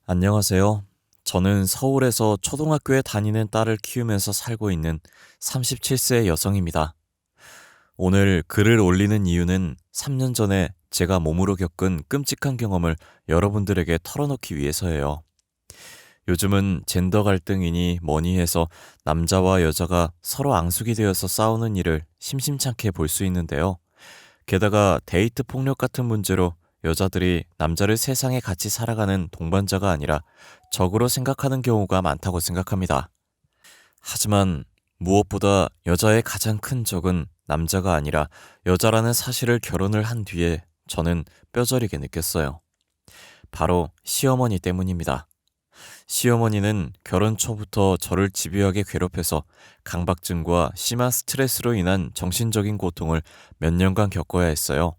안녕하세요. 저는 서울에서 초등학교에 다니는 딸을 키우면서 살고 있는 37세 여성입니다. 오늘 글을 올리는 이유는 3년 전에 제가 몸으로 겪은 끔찍한 경험을 여러분들에게 털어놓기 위해서예요. 요즘은 젠더 갈등이니 뭐니 해서 남자와 여자가 서로 앙숙이 되어서 싸우는 일을 심심찮게 볼 수 있는데요. 게다가 데이트 폭력 같은 문제로 여자들이 남자를 세상에 같이 살아가는 동반자가 아니라 적으로 생각하는 경우가 많다고 생각합니다. 하지만 무엇보다 여자의 가장 큰 적은 남자가 아니라 여자라는 사실을 결혼을 한 뒤에 저는 뼈저리게 느꼈어요. 바로 시어머니 때문입니다. 시어머니는 결혼 초부터 저를 집요하게 괴롭혀서 강박증과 심한 스트레스로 인한 정신적인 고통을 몇 년간 겪어야 했어요.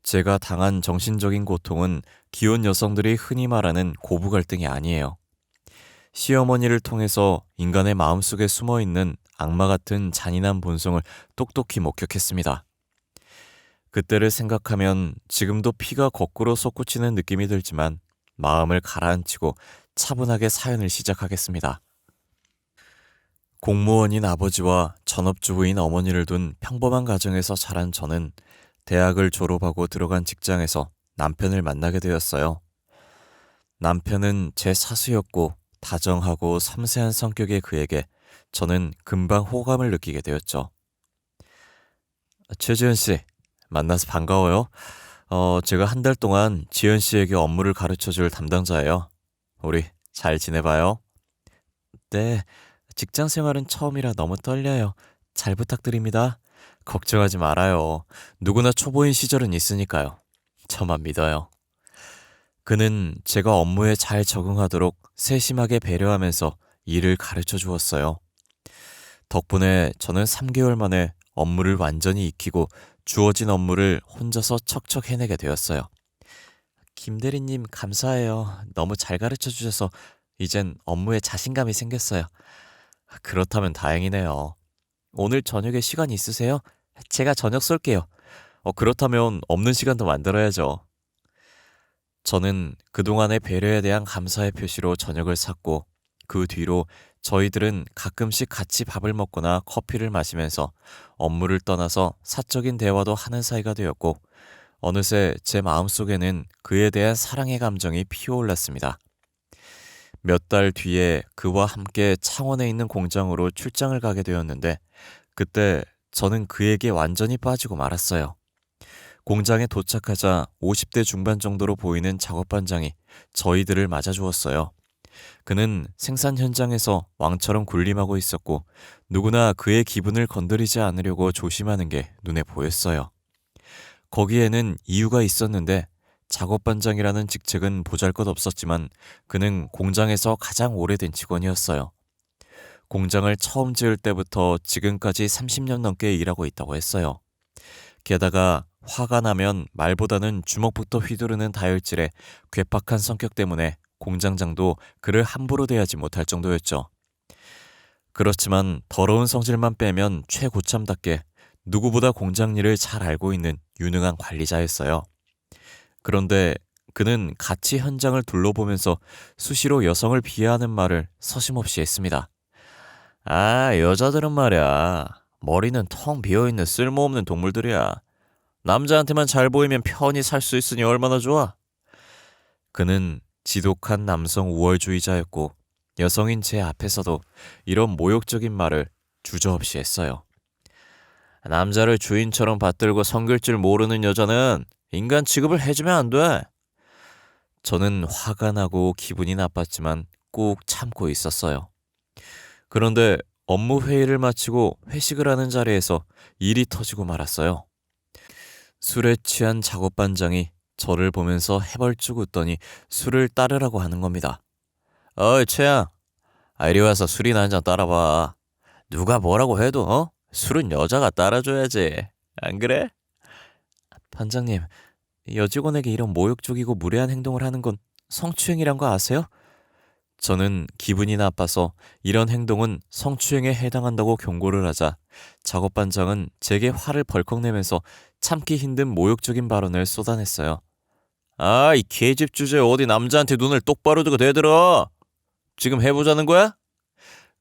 제가 당한 정신적인 고통은 기혼 여성들이 흔히 말하는 고부 갈등이 아니에요. 시어머니를 통해서 인간의 마음속에 숨어 있는 악마 같은 잔인한 본성을 똑똑히 목격했습니다. 그때를 생각하면 지금도 피가 거꾸로 솟구치는 느낌이 들지만 마음을 가라앉히고 차분하게 사연을 시작하겠습니다. 공무원인 아버지와 전업주부인 어머니를 둔 평범한 가정에서 자란 저는 대학을 졸업하고 들어간 직장에서 남편을 만나게 되었어요. 남편은 제 사수였고 다정하고 섬세한 성격의 그에게 저는 금방 호감을 느끼게 되었죠. 최지현 씨, 만나서 반가워요. 제가 한 달 동안 지현 씨에게 업무를 가르쳐 줄 담당자예요. 우리 잘 지내봐요. 네, 직장 생활은 처음이라 너무 떨려요. 잘 부탁드립니다. 걱정하지 말아요. 누구나 초보인 시절은 있으니까요. 저만 믿어요. 그는 제가 업무에 잘 적응하도록 세심하게 배려하면서 일을 가르쳐 주었어요. 덕분에 저는 3개월 만에 업무를 완전히 익히고 주어진 업무를 혼자서 척척 해내게 되었어요. 김 대리님 감사해요. 너무 잘 가르쳐 주셔서 이젠 업무에 자신감이 생겼어요. 그렇다면 다행이네요. 오늘 저녁에 시간 있으세요? 제가 저녁 쏠게요. 그렇다면 없는 시간도 만들어야죠. 저는 그동안의 배려에 대한 감사의 표시로 저녁을 샀고 그 뒤로 저희들은 가끔씩 같이 밥을 먹거나 커피를 마시면서 업무를 떠나서 사적인 대화도 하는 사이가 되었고 어느새 제 마음속에는 그에 대한 사랑의 감정이 피어올랐습니다. 몇 달 뒤에 그와 함께 창원에 있는 공장으로 출장을 가게 되었는데 그때 저는 그에게 완전히 빠지고 말았어요. 공장에 도착하자 50대 중반 정도로 보이는 작업반장이 저희들을 맞아주었어요. 그는 생산 현장에서 왕처럼 군림하고 있었고 누구나 그의 기분을 건드리지 않으려고 조심하는 게 눈에 보였어요. 거기에는 이유가 있었는데 작업반장이라는 직책은 보잘것없었지만 그는 공장에서 가장 오래된 직원이었어요. 공장을 처음 지을 때부터 지금까지 30년 넘게 일하고 있다고 했어요. 게다가 화가 나면 말보다는 주먹부터 휘두르는 다혈질의 괴팍한 성격 때문에 공장장도 그를 함부로 대하지 못할 정도였죠. 그렇지만 더러운 성질만 빼면 최고참답게 누구보다 공장 일을 잘 알고 있는 유능한 관리자였어요. 그런데 그는 같이 현장을 둘러보면서 수시로 여성을 비하하는 말을 서슴없이 했습니다. 아, 여자들은 말이야. 머리는 텅 비어있는 쓸모없는 동물들이야. 남자한테만 잘 보이면 편히 살 수 있으니 얼마나 좋아. 그는 지독한 남성 우월주의자였고 여성인 제 앞에서도 이런 모욕적인 말을 주저없이 했어요. 남자를 주인처럼 받들고 섬길 줄 모르는 여자는 인간 취급을 해주면 안 돼. 저는 화가 나고 기분이 나빴지만 꾹 참고 있었어요. 그런데 업무 회의를 마치고 회식을 하는 자리에서 일이 터지고 말았어요. 술에 취한 작업반장이 저를 보면서 해벌쭉 웃더니 술을 따르라고 하는 겁니다. 어이 최양, 이리 와서 술이나 한잔 따라봐. 누가 뭐라고 해도 술은 여자가 따라줘야지. 안 그래? 반장님, 여직원에게 이런 모욕적이고 무례한 행동을 하는 건 성추행이란 거 아세요? 저는 기분이 나빠서 이런 행동은 성추행에 해당한다고 경고를 하자 작업반장은 제게 화를 벌컥 내면서 참기 힘든 모욕적인 발언을 쏟아냈어요. 이 계집 주제에 어디 남자한테 눈을 똑바로 두고 대들어. 지금 해보자는 거야?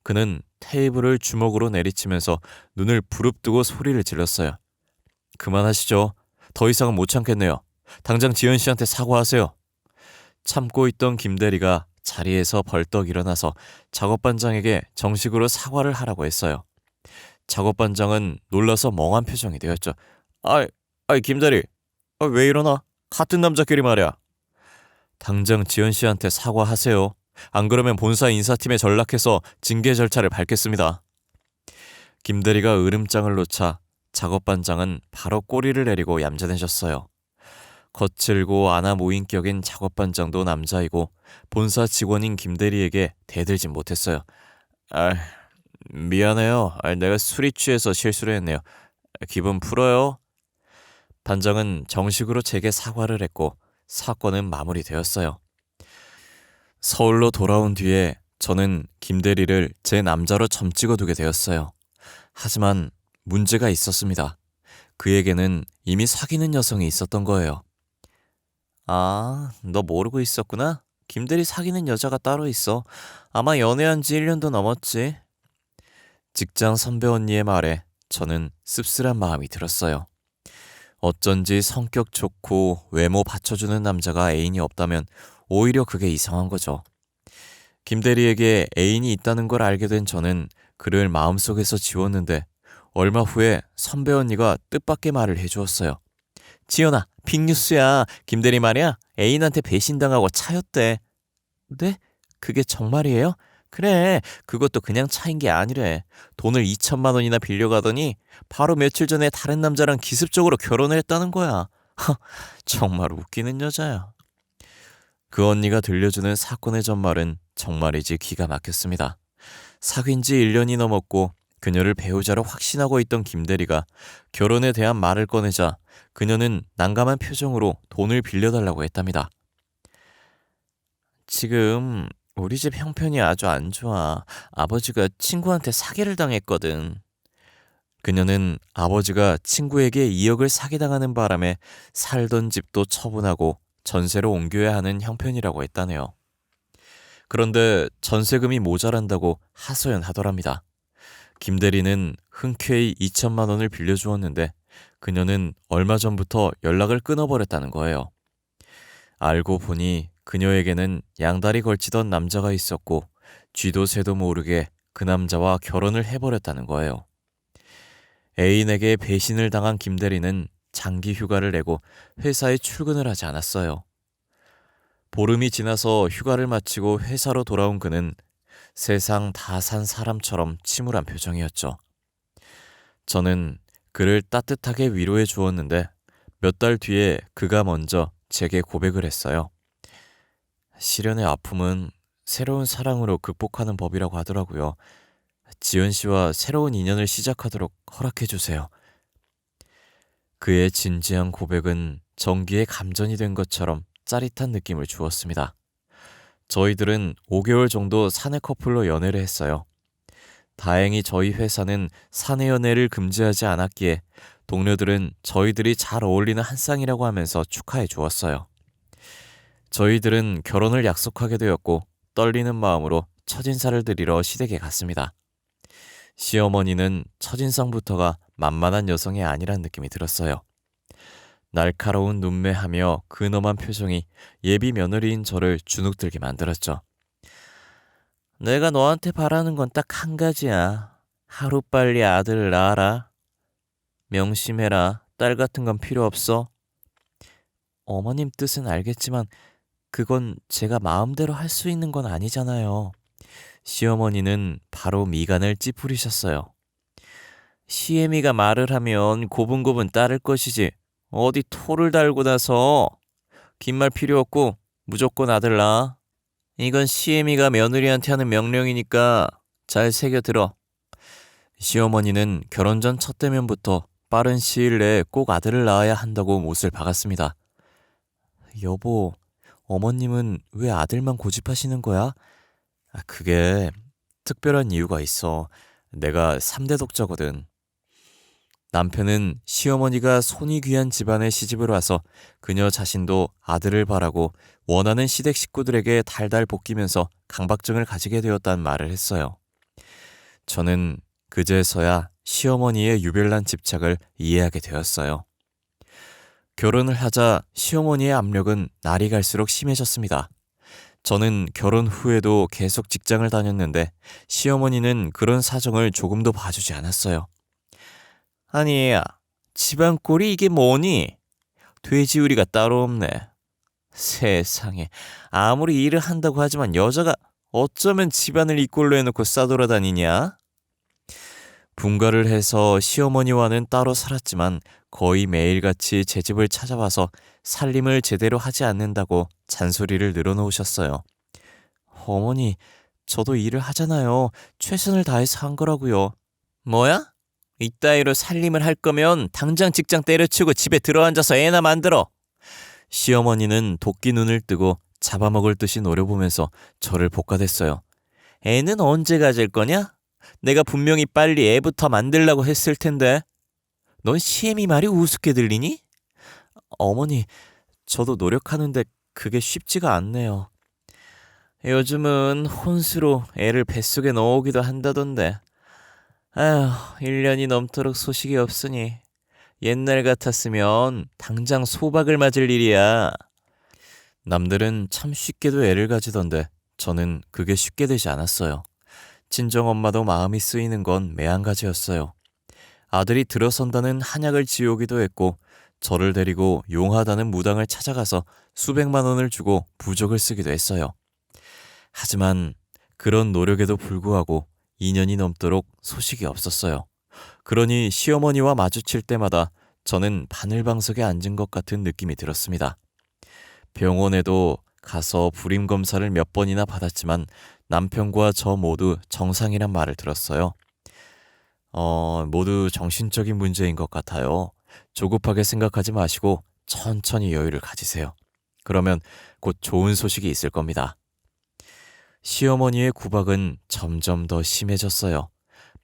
그는 테이블을 주먹으로 내리치면서 눈을 부릅뜨고 소리를 질렀어요. 그만하시죠. 더 이상은 못 참겠네요. 당장 지연 씨한테 사과하세요. 참고 있던 김대리가 자리에서 벌떡 일어나서 작업반장에게 정식으로 사과를 하라고 했어요. 작업반장은 놀라서 멍한 표정이 되었죠. 김대리, 왜 이러나? 같은 남자끼리 말이야. 당장 지연 씨한테 사과하세요. 안 그러면 본사 인사팀에 전락해서 징계 절차를 밟겠습니다. 김대리가 으름장을 놓자 작업반장은 바로 꼬리를 내리고 얌전해졌어요. 거칠고 아나무인격인 작업반장도 남자이고 본사 직원인 김대리에게 대들진 못했어요. 미안해요. 내가 술이 취해서 실수를 했네요. 기분 풀어요. 반장은 정식으로 제게 사과를 했고 사건은 마무리되었어요. 서울로 돌아온 뒤에 저는 김대리를 제 남자로 점찍어두게 되었어요. 하지만 문제가 있었습니다. 그에게는 이미 사귀는 여성이 있었던 거예요. 너 모르고 있었구나? 김대리 사귀는 여자가 따로 있어. 아마 연애한 지 1년도 넘었지. 직장 선배 언니의 말에 저는 씁쓸한 마음이 들었어요. 어쩐지 성격 좋고 외모 받쳐주는 남자가 애인이 없다면 오히려 그게 이상한 거죠. 김대리에게 애인이 있다는 걸 알게 된 저는 그를 마음속에서 지웠는데 얼마 후에 선배 언니가 뜻밖의 말을 해주었어요. 지연아, 빅뉴스야. 김대리 말이야. 애인한테 배신당하고 차였대. 네? 그게 정말이에요? 그래, 그것도 그냥 차인 게 아니래. 돈을 2천만 원이나 빌려가더니 바로 며칠 전에 다른 남자랑 기습적으로 결혼을 했다는 거야. 정말 웃기는 여자야. 그 언니가 들려주는 사건의 전말은 정말이지 기가 막혔습니다. 사귄 지 1년이 넘었고 그녀를 배우자로 확신하고 있던 김대리가 결혼에 대한 말을 꺼내자 그녀는 난감한 표정으로 돈을 빌려달라고 했답니다. 지금 우리 집 형편이 아주 안 좋아. 아버지가 친구한테 사기를 당했거든. 그녀는 아버지가 친구에게 2억을 사기당하는 바람에 살던 집도 처분하고 전세로 옮겨야 하는 형편이라고 했다네요. 그런데 전세금이 모자란다고 하소연하더랍니다. 김대리는 흔쾌히 2천만 원을 빌려주었는데 그녀는 얼마 전부터 연락을 끊어버렸다는 거예요. 알고 보니 그녀에게는 양다리 걸치던 남자가 있었고 쥐도 새도 모르게 그 남자와 결혼을 해버렸다는 거예요. 애인에게 배신을 당한 김대리는 장기 휴가를 내고 회사에 출근을 하지 않았어요. 보름이 지나서 휴가를 마치고 회사로 돌아온 그는 세상 다 산 사람처럼 침울한 표정이었죠. 저는 그를 따뜻하게 위로해 주었는데 몇 달 뒤에 그가 먼저 제게 고백을 했어요. 시련의 아픔은 새로운 사랑으로 극복하는 법이라고 하더라고요. 지연 씨와 새로운 인연을 시작하도록 허락해 주세요. 그의 진지한 고백은 전기에 감전이 된 것처럼 짜릿한 느낌을 주었습니다. 저희들은 5개월 정도 사내 커플로 연애를 했어요. 다행히 저희 회사는 사내 연애를 금지하지 않았기에 동료들은 저희들이 잘 어울리는 한 쌍이라고 하면서 축하해 주었어요. 저희들은 결혼을 약속하게 되었고 떨리는 마음으로 첫인사를 드리러 시댁에 갔습니다. 시어머니는 첫인상부터가 만만한 여성이 아니란 느낌이 들었어요. 날카로운 눈매하며 근엄한 표정이 예비 며느리인 저를 주눅들게 만들었죠. 내가 너한테 바라는 건 딱 한 가지야. 하루빨리 아들을 낳아라. 명심해라. 딸 같은 건 필요 없어. 어머님 뜻은 알겠지만 그건 제가 마음대로 할 수 있는 건 아니잖아요. 시어머니는 바로 미간을 찌푸리셨어요. 시애미가 말을 하면 고분고분 따를 것이지 어디 토를 달고 나서. 긴 말 필요 없고 무조건 아들 낳아. 이건 시애미가 며느리한테 하는 명령이니까 잘 새겨 들어. 시어머니는 결혼 전 첫 대면부터 빠른 시일 내에 꼭 아들을 낳아야 한다고 못을 박았습니다. 여보, 어머님은 왜 아들만 고집하시는 거야? 그게 특별한 이유가 있어. 내가 3대 독자거든. 남편은 시어머니가 손이 귀한 집안에 시집을 와서 그녀 자신도 아들을 바라고 원하는 시댁 식구들에게 달달 볶이면서 강박증을 가지게 되었다는 말을 했어요. 저는 그제서야 시어머니의 유별난 집착을 이해하게 되었어요. 결혼을 하자 시어머니의 압력은 날이 갈수록 심해졌습니다. 저는 결혼 후에도 계속 직장을 다녔는데 시어머니는 그런 사정을 조금도 봐주지 않았어요. 아니, 집안 꼴이 이게 뭐니? 돼지우리가 따로 없네. 세상에, 아무리 일을 한다고 하지만 여자가 어쩌면 집안을 이 꼴로 해놓고 싸돌아다니냐? 분가를 해서 시어머니와는 따로 살았지만 거의 매일같이 제 집을 찾아와서 살림을 제대로 하지 않는다고 잔소리를 늘어놓으셨어요. 어머니, 저도 일을 하잖아요. 최선을 다해서 한 거라고요. 뭐야? 이따위로 살림을 할 거면 당장 직장 때려치우고 집에 들어앉아서 애나 만들어. 시어머니는 도끼 눈을 뜨고 잡아먹을 듯이 노려보면서 저를 볶아댔어요. 애는 언제 가질 거냐? 내가 분명히 빨리 애부터 만들라고 했을 텐데. 넌 시애미 말이 우습게 들리니? 어머니, 저도 노력하는데 그게 쉽지가 않네요. 요즘은 혼수로 애를 뱃속에 넣어오기도 한다던데. 아휴, 1년이 넘도록 소식이 없으니 옛날 같았으면 당장 소박을 맞을 일이야. 남들은 참 쉽게도 애를 가지던데 저는 그게 쉽게 되지 않았어요. 친정엄마도 마음이 쓰이는 건 매한가지였어요. 아들이 들어선다는 한약을 지우기도 했고 저를 데리고 용하다는 무당을 찾아가서 수백만 원을 주고 부적을 쓰기도 했어요. 하지만 그런 노력에도 불구하고 2년이 넘도록 소식이 없었어요. 그러니 시어머니와 마주칠 때마다 저는 바늘방석에 앉은 것 같은 느낌이 들었습니다. 병원에도 가서 불임 검사를 몇 번이나 받았지만 남편과 저 모두 정상이란 말을 들었어요. 모두 정신적인 문제인 것 같아요. 조급하게 생각하지 마시고 천천히 여유를 가지세요. 그러면 곧 좋은 소식이 있을 겁니다. 시어머니의 구박은 점점 더 심해졌어요.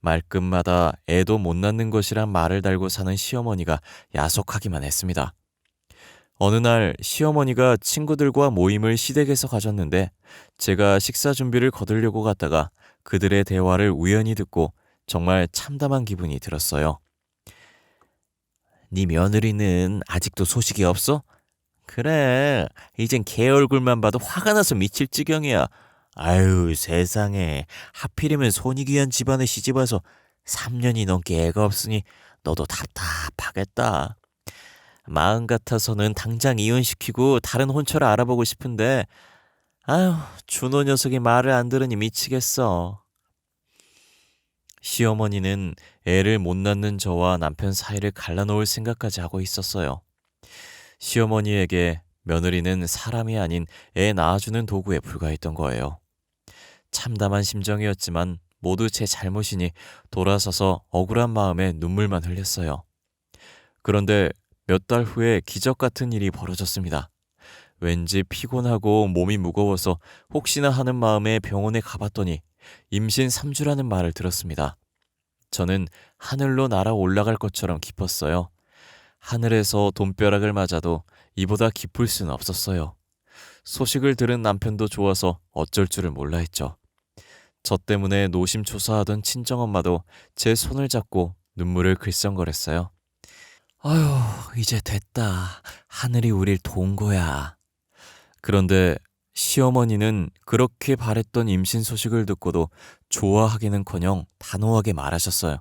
말끝마다 애도 못 낳는 것이란 말을 달고 사는 시어머니가 야속하기만 했습니다. 어느 날 시어머니가 친구들과 모임을 시댁에서 가졌는데 제가 식사 준비를 거들려고 갔다가 그들의 대화를 우연히 듣고 정말 참담한 기분이 들었어요. 네 며느리는 아직도 소식이 없어? 그래, 이젠 걔 얼굴만 봐도 화가 나서 미칠 지경이야. 아유, 세상에. 하필이면 손이 귀한 집안에 시집와서 3년이 넘게 애가 없으니 너도 답답하겠다. 마음 같아서는 당장 이혼시키고 다른 혼처를 알아보고 싶은데 아유, 준호 녀석이 말을 안 들으니 미치겠어. 시어머니는 애를 못 낳는 저와 남편 사이를 갈라놓을 생각까지 하고 있었어요. 시어머니에게 며느리는 사람이 아닌 애 낳아주는 도구에 불과했던 거예요. 참담한 심정이었지만 모두 제 잘못이니 돌아서서 억울한 마음에 눈물만 흘렸어요. 그런데 몇 달 후에 기적 같은 일이 벌어졌습니다. 왠지 피곤하고 몸이 무거워서 혹시나 하는 마음에 병원에 가봤더니 임신 3주라는 말을 들었습니다. 저는 하늘로 날아 올라갈 것처럼 기뻤어요. 하늘에서 돈벼락을 맞아도 이보다 기쁠 수는 없었어요. 소식을 들은 남편도 좋아서 어쩔 줄을 몰라 했죠. 저 때문에 노심초사하던 친정엄마도 제 손을 잡고 눈물을 글썽거렸어요. 아휴, 이제 됐다. 하늘이 우릴 도운 거야. 그런데 시어머니는 그렇게 바랬던 임신 소식을 듣고도 좋아하기는커녕 단호하게 말하셨어요.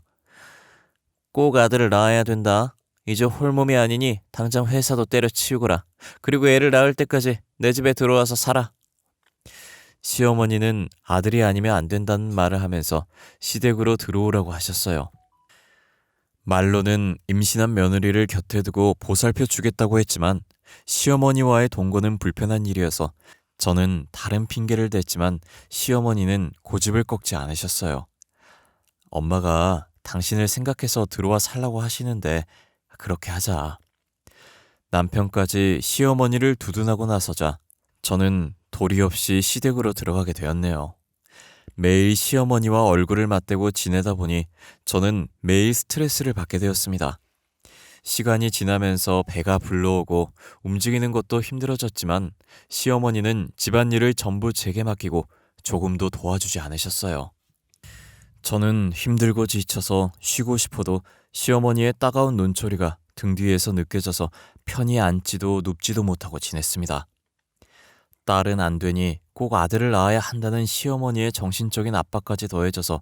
꼭 아들을 낳아야 된다. 이제 홀몸이 아니니 당장 회사도 때려치우거라. 그리고 애를 낳을 때까지 내 집에 들어와서 살아. 시어머니는 아들이 아니면 안 된다는 말을 하면서 시댁으로 들어오라고 하셨어요. 말로는 임신한 며느리를 곁에 두고 보살펴 주겠다고 했지만 시어머니와의 동거는 불편한 일이어서 저는 다른 핑계를 댔지만 시어머니는 고집을 꺾지 않으셨어요. 엄마가 당신을 생각해서 들어와 살라고 하시는데 그렇게 하자. 남편까지 시어머니를 두둔하고 나서자 저는 도리 없이 시댁으로 들어가게 되었네요. 매일 시어머니와 얼굴을 맞대고 지내다 보니 저는 매일 스트레스를 받게 되었습니다. 시간이 지나면서 배가 불러오고 움직이는 것도 힘들어졌지만 시어머니는 집안일을 전부 제게 맡기고 조금도 도와주지 않으셨어요. 저는 힘들고 지쳐서 쉬고 싶어도 시어머니의 따가운 눈초리가 등 뒤에서 느껴져서 편히 앉지도 눕지도 못하고 지냈습니다. 딸은 안 되니 꼭 아들을 낳아야 한다는 시어머니의 정신적인 압박까지 더해져서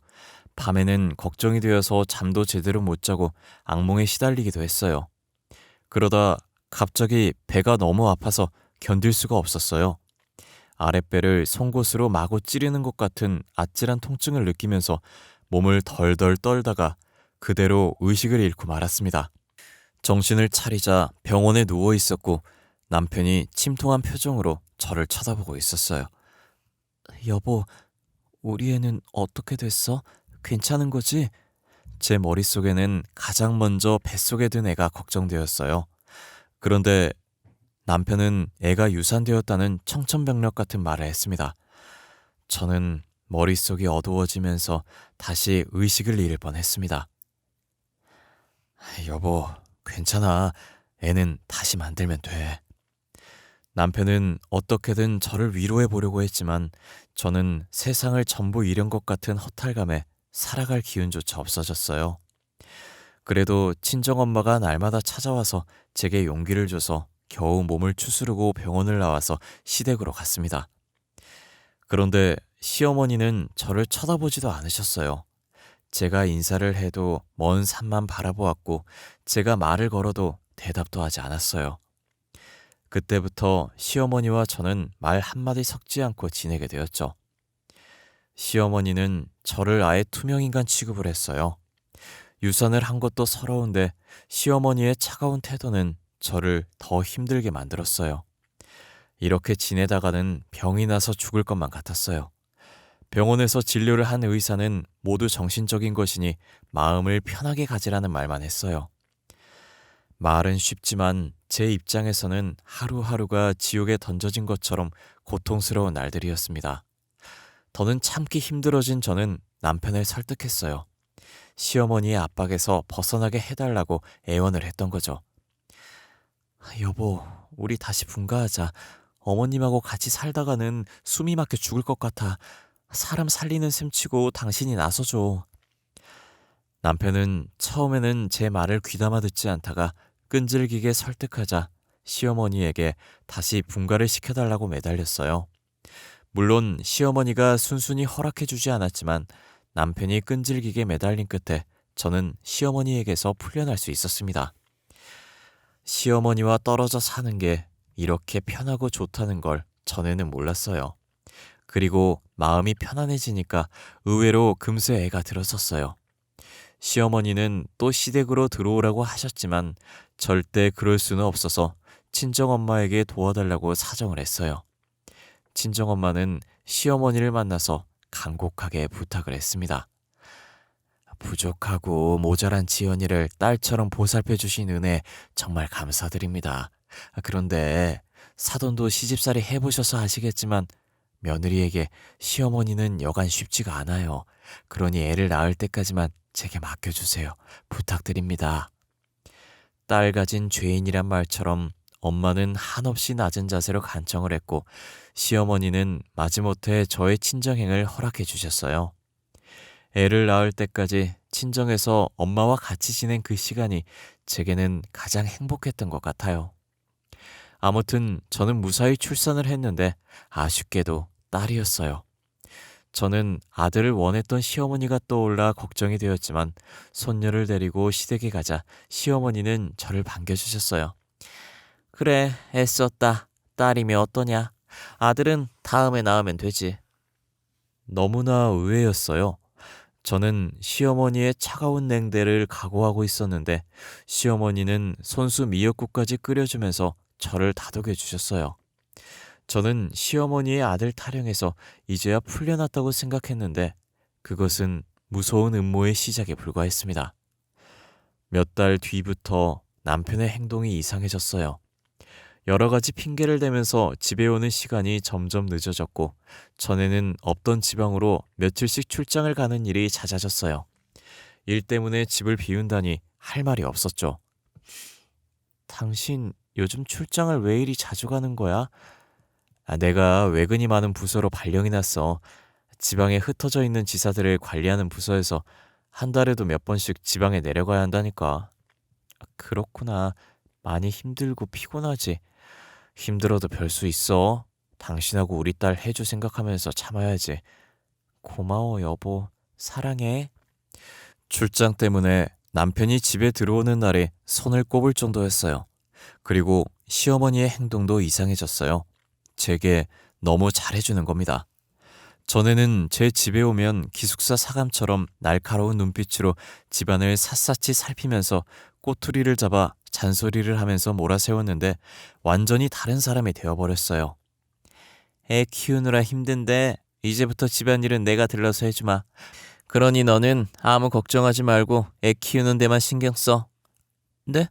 밤에는 걱정이 되어서 잠도 제대로 못 자고 악몽에 시달리기도 했어요. 그러다 갑자기 배가 너무 아파서 견딜 수가 없었어요. 아랫배를 송곳으로 마구 찌르는 것 같은 아찔한 통증을 느끼면서 몸을 덜덜 떨다가 그대로 의식을 잃고 말았습니다. 정신을 차리자 병원에 누워 있었고 남편이 침통한 표정으로 저를 쳐다보고 있었어요. 여보, 우리 애는 어떻게 됐어? 괜찮은 거지? 제 머릿속에는 가장 먼저 뱃속에 든 애가 걱정되었어요. 그런데 남편은 애가 유산되었다는 청천벽력 같은 말을 했습니다. 저는 머릿속이 어두워지면서 다시 의식을 잃을 뻔했습니다. 여보, 괜찮아. 애는 다시 만들면 돼. 남편은 어떻게든 저를 위로해 보려고 했지만 저는 세상을 전부 잃은 것 같은 허탈감에 살아갈 기운조차 없어졌어요. 그래도 친정엄마가 날마다 찾아와서 제게 용기를 줘서 겨우 몸을 추스르고 병원을 나와서 시댁으로 갔습니다. 그런데 시어머니는 저를 쳐다보지도 않으셨어요. 제가 인사를 해도 먼 산만 바라보았고 제가 말을 걸어도 대답도 하지 않았어요. 그때부터 시어머니와 저는 말 한마디 섞지 않고 지내게 되었죠. 시어머니는 저를 아예 투명인간 취급을 했어요. 유산을 한 것도 서러운데 시어머니의 차가운 태도는 저를 더 힘들게 만들었어요. 이렇게 지내다가는 병이 나서 죽을 것만 같았어요. 병원에서 진료를 한 의사는 모두 정신적인 것이니 마음을 편하게 가지라는 말만 했어요. 말은 쉽지만 제 입장에서는 하루하루가 지옥에 던져진 것처럼 고통스러운 날들이었습니다. 더는 참기 힘들어진 저는 남편을 설득했어요. 시어머니의 압박에서 벗어나게 해달라고 애원을 했던 거죠. 여보, 우리 다시 분가하자. 어머님하고 같이 살다가는 숨이 막혀 죽을 것 같아. 사람 살리는 셈치고 당신이 나서줘. 남편은 처음에는 제 말을 귀담아 듣지 않다가 끈질기게 설득하자 시어머니에게 다시 분가를 시켜달라고 매달렸어요. 물론 시어머니가 순순히 허락해주지 않았지만 남편이 끈질기게 매달린 끝에 저는 시어머니에게서 풀려날 수 있었습니다. 시어머니와 떨어져 사는 게 이렇게 편하고 좋다는 걸 전에는 몰랐어요. 그리고 마음이 편안해지니까 의외로 금세 애가 들었었어요. 시어머니는 또 시댁으로 들어오라고 하셨지만 절대 그럴 수는 없어서 친정엄마에게 도와달라고 사정을 했어요. 친정엄마는 시어머니를 만나서 간곡하게 부탁을 했습니다. 부족하고 모자란 지연이를 딸처럼 보살펴 주신 은혜 정말 감사드립니다. 그런데 사돈도 시집살이 해보셔서 아시겠지만 며느리에게 시어머니는 여간 쉽지가 않아요. 그러니 애를 낳을 때까지만 제게 맡겨주세요. 부탁드립니다. 딸 가진 죄인이란 말처럼 엄마는 한없이 낮은 자세로 간청을 했고 시어머니는 마지못해 저의 친정행을 허락해 주셨어요. 애를 낳을 때까지 친정에서 엄마와 같이 지낸 그 시간이 제게는 가장 행복했던 것 같아요. 아무튼 저는 무사히 출산을 했는데 아쉽게도 딸이었어요. 저는 아들을 원했던 시어머니가 떠올라 걱정이 되었지만 손녀를 데리고 시댁에 가자 시어머니는 저를 반겨주셨어요. 그래, 애썼다. 딸이면 어떠냐? 아들은 다음에 낳으면 되지. 너무나 의외였어요. 저는 시어머니의 차가운 냉대를 각오하고 있었는데 시어머니는 손수 미역국까지 끓여주면서 저를 다독여 주셨어요. 저는 시어머니의 아들 타령에서 이제야 풀려났다고 생각했는데 그것은 무서운 음모의 시작에 불과했습니다. 몇 달 뒤부터 남편의 행동이 이상해졌어요. 여러 가지 핑계를 대면서 집에 오는 시간이 점점 늦어졌고 전에는 없던 지방으로 며칠씩 출장을 가는 일이 잦아졌어요. 일 때문에 집을 비운다니 할 말이 없었죠. 당신 요즘 출장을 왜 이리 자주 가는 거야? 내가 외근이 많은 부서로 발령이 났어. 지방에 흩어져 있는 지사들을 관리하는 부서에서 한 달에도 몇 번씩 지방에 내려가야 한다니까. 그렇구나. 많이 힘들고 피곤하지. 힘들어도 별 수 있어. 당신하고 우리 딸 해주 생각하면서 참아야지. 고마워, 여보. 사랑해. 출장 때문에 남편이 집에 들어오는 날에 손을 꼽을 정도였어요. 그리고 시어머니의 행동도 이상해졌어요. 제게 너무 잘해주는 겁니다. 전에는 제 집에 오면 기숙사 사감처럼 날카로운 눈빛으로 집안을 샅샅이 살피면서 꼬투리를 잡아 잔소리를 하면서 몰아세웠는데 완전히 다른 사람이 되어버렸어요. 애 키우느라 힘든데 이제부터 집안일은 내가 들러서 해주마. 그러니 너는 아무 걱정하지 말고 애 키우는 데만 신경 써. 네?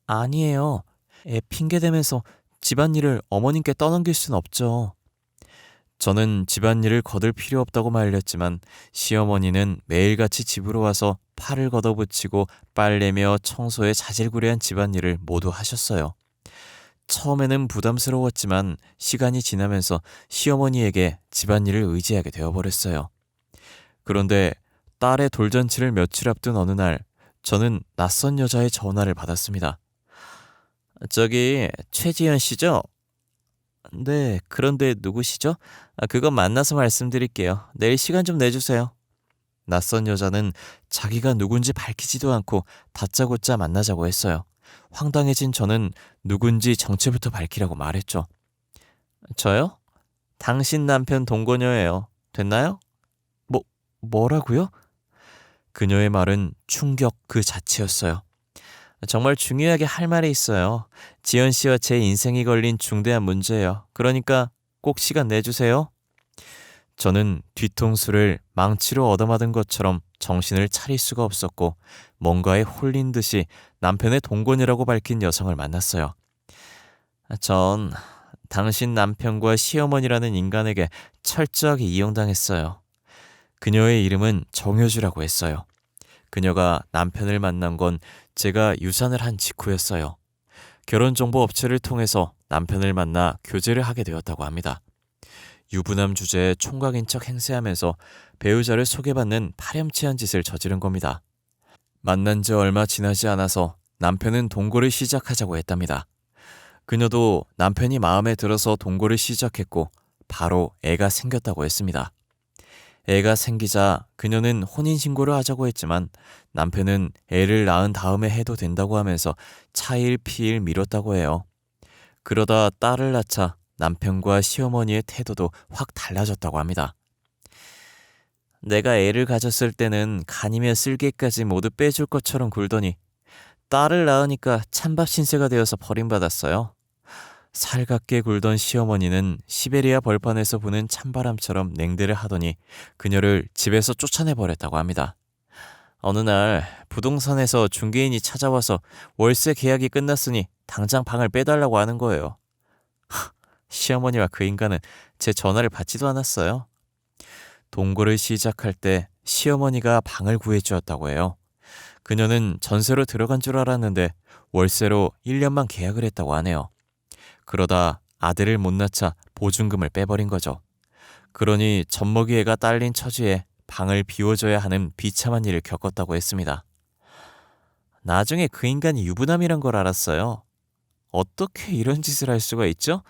아니에요. 애 핑계대면서 집안일을 어머님께 떠넘길 순 없죠. 저는 집안일을 거들 필요 없다고 말렸지만 시어머니는 매일같이 집으로 와서 팔을 걷어붙이고 빨래며 청소에 자질구레한 집안일을 모두 하셨어요. 처음에는 부담스러웠지만 시간이 지나면서 시어머니에게 집안일을 의지하게 되어버렸어요. 그런데 딸의 돌잔치를 며칠 앞둔 어느 날 저는 낯선 여자의 전화를 받았습니다. 저기 최지연 씨죠? 네, 그런데 누구시죠? 그건 만나서 말씀드릴게요. 내일 시간 좀 내주세요. 낯선 여자는 자기가 누군지 밝히지도 않고 다짜고짜 만나자고 했어요. 황당해진 저는 누군지 정체부터 밝히라고 말했죠. 저요? 당신 남편 동거녀예요. 됐나요? 뭐라고요? 그녀의 말은 충격 그 자체였어요. 정말 중요하게 할 말이 있어요. 지연 씨와 제 인생이 걸린 중대한 문제예요. 그러니까 꼭 시간 내주세요. 저는 뒤통수를 망치로 얻어맞은 것처럼 정신을 차릴 수가 없었고 뭔가에 홀린 듯이 남편의 동거녀라고 밝힌 여성을 만났어요. 전 당신 남편과 시어머니라는 인간에게 철저하게 이용당했어요. 그녀의 이름은 정효주라고 했어요. 그녀가 남편을 만난 건 제가 유산을 한 직후였어요. 결혼정보업체를 통해서 남편을 만나 교제를 하게 되었다고 합니다. 유부남 주제에 총각인 척 행세하면서 배우자를 소개받는 파렴치한 짓을 저지른 겁니다. 만난 지 얼마 지나지 않아서 남편은 동거를 시작하자고 했답니다. 그녀도 남편이 마음에 들어서 동거를 시작했고 바로 애가 생겼다고 했습니다. 애가 생기자 그녀는 혼인신고를 하자고 했지만 남편은 애를 낳은 다음에 해도 된다고 하면서 차일 피일 미뤘다고 해요. 그러다 딸을 낳자 남편과 시어머니의 태도도 확 달라졌다고 합니다. 내가 애를 가졌을 때는 간이며 쓸개까지 모두 빼줄 것처럼 굴더니 딸을 낳으니까 찬밥 신세가 되어서 버림받았어요. 살갑게 굴던 시어머니는 시베리아 벌판에서 부는 찬바람처럼 냉대를 하더니 그녀를 집에서 쫓아내버렸다고 합니다. 어느 날 부동산에서 중개인이 찾아와서 월세 계약이 끝났으니 당장 방을 빼달라고 하는 거예요. 시어머니와 그 인간은 제 전화를 받지도 않았어요. 동거를 시작할 때 시어머니가 방을 구해주었다고 해요. 그녀는 전세로 들어간 줄 알았는데 월세로 1년만 계약을 했다고 하네요. 그러다 아들을 못 낳자 보증금을 빼버린 거죠. 그러니 젖먹이 애가 딸린 처지에 방을 비워줘야 하는 비참한 일을 겪었다고 했습니다. 나중에 그 인간이 유부남이란 걸 알았어요. 어떻게 이런 짓을 할 수가 있죠?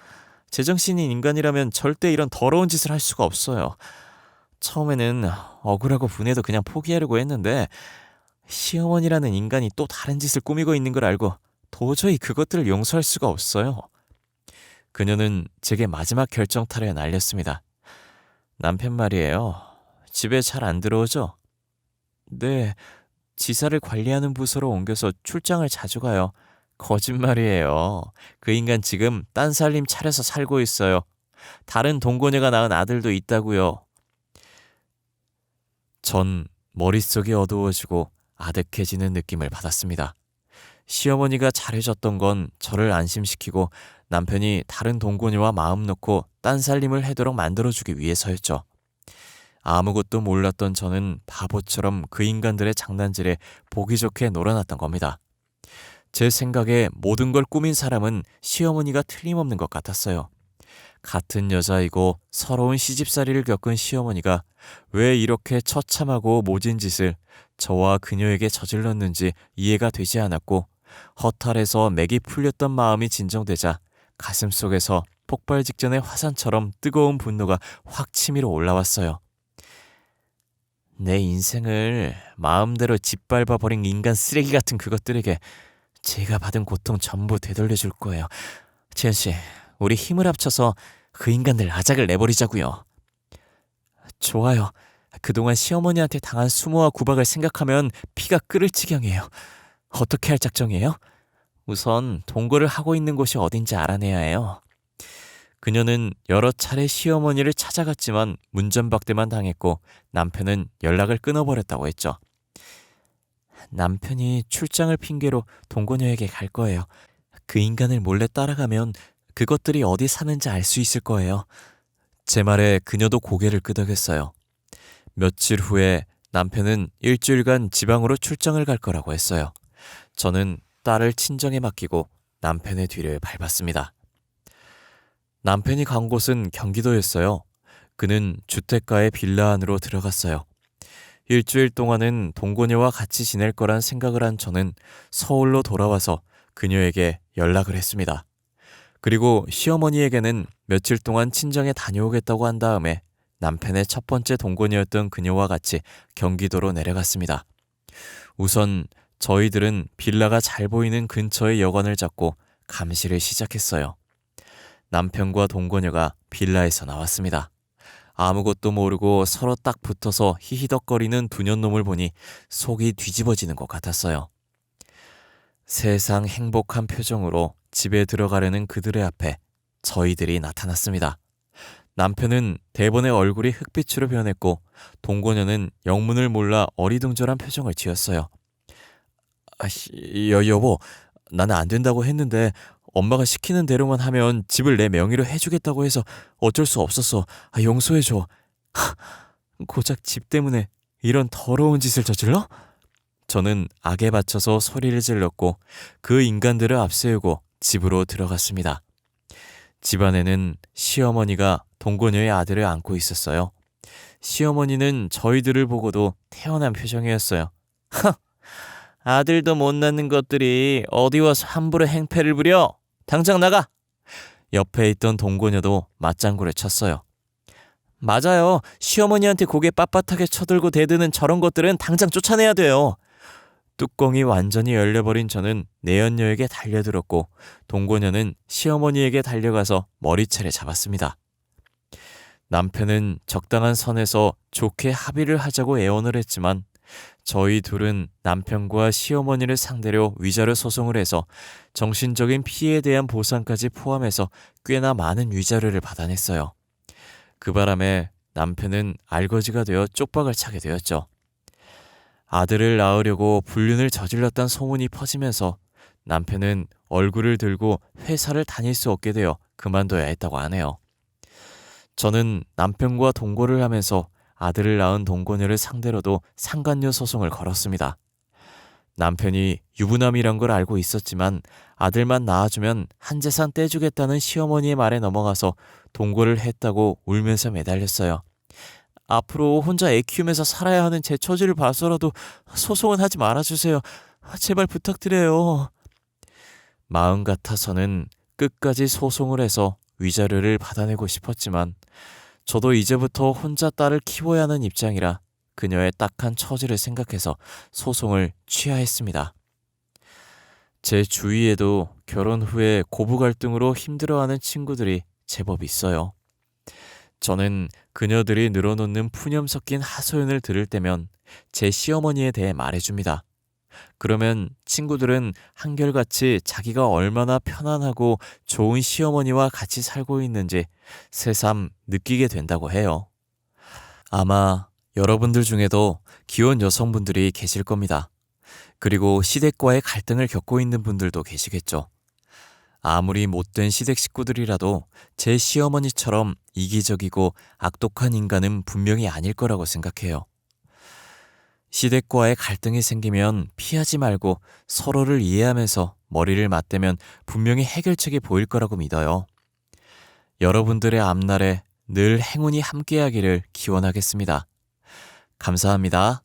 제정신인 인간이라면 절대 이런 더러운 짓을 할 수가 없어요. 처음에는 억울하고 분해도 그냥 포기하려고 했는데 시어머니라는 인간이 또 다른 짓을 꾸미고 있는 걸 알고 도저히 그것들을 용서할 수가 없어요. 그녀는 제게 마지막 결정타를 날렸습니다. 남편 말이에요. 집에 잘 안 들어오죠? 네, 지사를 관리하는 부서로 옮겨서 출장을 자주 가요. 거짓말이에요. 그 인간 지금 딴 살림 차려서 살고 있어요. 다른 동거녀가 낳은 아들도 있다고요. 전 머릿속이 어두워지고 아득해지는 느낌을 받았습니다. 시어머니가 잘해줬던 건 저를 안심시키고 남편이 다른 동거녀와 마음 놓고 딴살림을 하도록 만들어주기 위해서였죠. 아무것도 몰랐던 저는 바보처럼 그 인간들의 장난질에 보기 좋게 놀아났던 겁니다. 제 생각에 모든 걸 꾸민 사람은 시어머니가 틀림없는 것 같았어요. 같은 여자이고 서러운 시집살이를 겪은 시어머니가 왜 이렇게 처참하고 모진 짓을 저와 그녀에게 저질렀는지 이해가 되지 않았고, 허탈해서 맥이 풀렸던 마음이 진정되자 가슴속에서 폭발 직전의 화산처럼 뜨거운 분노가 확 치밀어 올라왔어요. 내 인생을 마음대로 짓밟아버린 인간 쓰레기 같은 그것들에게 제가 받은 고통 전부 되돌려줄 거예요. 지연씨, 우리 힘을 합쳐서 그 인간들 아작을 내버리자고요. 좋아요. 그동안 시어머니한테 당한 수모와 구박을 생각하면 피가 끓을 지경이에요. 어떻게 할 작정이에요? 우선 동거를 하고 있는 곳이 어딘지 알아내야 해요. 그녀는 여러 차례 시어머니를 찾아갔지만 문전박대만 당했고 남편은 연락을 끊어버렸다고 했죠. 남편이 출장을 핑계로 동거녀에게 갈 거예요. 그 인간을 몰래 따라가면 그것들이 어디 사는지 알 수 있을 거예요. 제 말에 그녀도 고개를 끄덕였어요. 며칠 후에 남편은 일주일간 지방으로 출장을 갈 거라고 했어요. 저는 딸을 친정에 맡기고 남편의 뒤를 밟았습니다. 남편이 간 곳은 경기도였어요. 그는 주택가의 빌라 안으로 들어갔어요. 일주일 동안은 동거녀와 같이 지낼 거란 생각을 한 저는 서울로 돌아와서 그녀에게 연락을 했습니다. 그리고 시어머니에게는 며칠 동안 친정에 다녀오겠다고 한 다음에 남편의 첫 번째 동거녀였던 그녀와 같이 경기도로 내려갔습니다. 우선 저희들은 빌라가 잘 보이는 근처의 여관을 잡고 감시를 시작했어요. 남편과 동거녀가 빌라에서 나왔습니다. 아무것도 모르고 서로 딱 붙어서 히히덕거리는 두 년놈을 보니 속이 뒤집어지는 것 같았어요. 세상 행복한 표정으로 집에 들어가려는 그들의 앞에 저희들이 나타났습니다. 남편은 대번에 얼굴이 흑빛으로 변했고 동거녀는 영문을 몰라 어리둥절한 표정을 지었어요. 여보, 나는 안 된다고 했는데 엄마가 시키는 대로만 하면 집을 내 명의로 해주겠다고 해서 어쩔 수 없었어. 용서해줘. 고작 집 때문에 이런 더러운 짓을 저질러? 저는 악에 받쳐서 소리를 질렀고 그 인간들을 앞세우고 집으로 들어갔습니다. 집안에는 시어머니가 동거녀의 아들을 안고 있었어요. 시어머니는 저희들을 보고도 태연한 표정이었어요. 아들도 못 낳는 것들이 어디 와서 함부로 행패를 부려? 당장 나가! 옆에 있던 동거녀도 맞장구를 쳤어요. 맞아요. 시어머니한테 고개 빳빳하게 쳐들고 대드는 저런 것들은 당장 쫓아내야 돼요. 뚜껑이 완전히 열려버린 저는 내연녀에게 달려들었고 동거녀는 시어머니에게 달려가서 머리채를 잡았습니다. 남편은 적당한 선에서 좋게 합의를 하자고 애원을 했지만 저희 둘은 남편과 시어머니를 상대로 위자료 소송을 해서 정신적인 피해에 대한 보상까지 포함해서 꽤나 많은 위자료를 받아냈어요. 그 바람에 남편은 알거지가 되어 쪽박을 차게 되었죠. 아들을 낳으려고 불륜을 저질렀다는 소문이 퍼지면서 남편은 얼굴을 들고 회사를 다닐 수 없게 되어 그만둬야 했다고 하네요. 저는 남편과 동거를 하면서 아들을 낳은 동거녀를 상대로도 상간녀 소송을 걸었습니다. 남편이 유부남이란 걸 알고 있었지만 아들만 낳아주면 한 재산 떼주겠다는 시어머니의 말에 넘어가서 동거를 했다고 울면서 매달렸어요. 앞으로 혼자 애 키우면서 살아야 하는 제 처지를 봐서라도 소송은 하지 말아주세요. 제발 부탁드려요. 마음 같아서는 끝까지 소송을 해서 위자료를 받아내고 싶었지만 저도 이제부터 혼자 딸을 키워야 하는 입장이라 그녀의 딱한 처지를 생각해서 소송을 취하했습니다. 제 주위에도 결혼 후에 고부 갈등으로 힘들어하는 친구들이 제법 있어요. 저는 그녀들이 늘어놓는 푸념 섞인 하소연을 들을 때면 제 시어머니에 대해 말해줍니다. 그러면 친구들은 한결같이 자기가 얼마나 편안하고 좋은 시어머니와 같이 살고 있는지 새삼 느끼게 된다고 해요. 아마 여러분들 중에도 기혼 여성분들이 계실 겁니다. 그리고 시댁과의 갈등을 겪고 있는 분들도 계시겠죠. 아무리 못된 시댁 식구들이라도 제 시어머니처럼 이기적이고 악독한 인간은 분명히 아닐 거라고 생각해요. 시댁과의 갈등이 생기면 피하지 말고 서로를 이해하면서 머리를 맞대면 분명히 해결책이 보일 거라고 믿어요. 여러분들의 앞날에 늘 행운이 함께하기를 기원하겠습니다. 감사합니다.